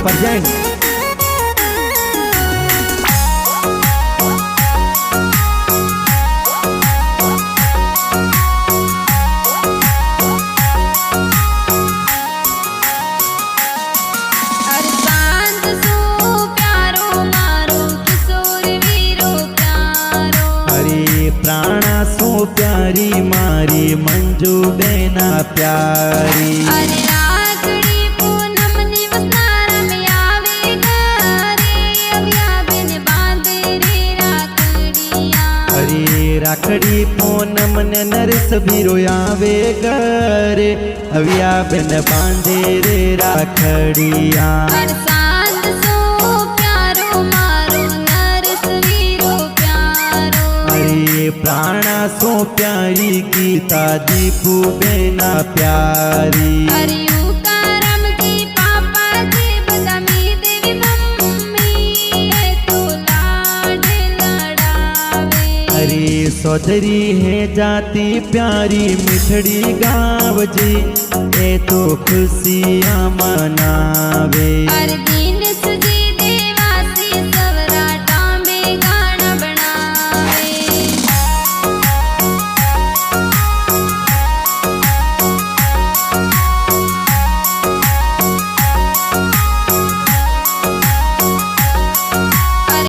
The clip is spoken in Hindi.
प्रेजेंट। प्राणा सो प्यारी मारी मंजू बेना प्यारी। अरे राखड़ी पूनम निवसार में आवे घरे अविया बिन बांधे रे राखड़िया। अरे राखड़ी पूनम ने नरस भीरो आवे घरे अविया बिन बांधे रे राखड़िया। प्राणा सो प्यारी गीता दीपू बेना प्यारी। अरे उकारम की पापा जी बदमी देवी मम्मी तो लाड लड़ावे। अरे सौधरी है जाती प्यारी मिठड़ी गाँव जी ए तो खुशियाँ मनावे। अरे दीन सुजी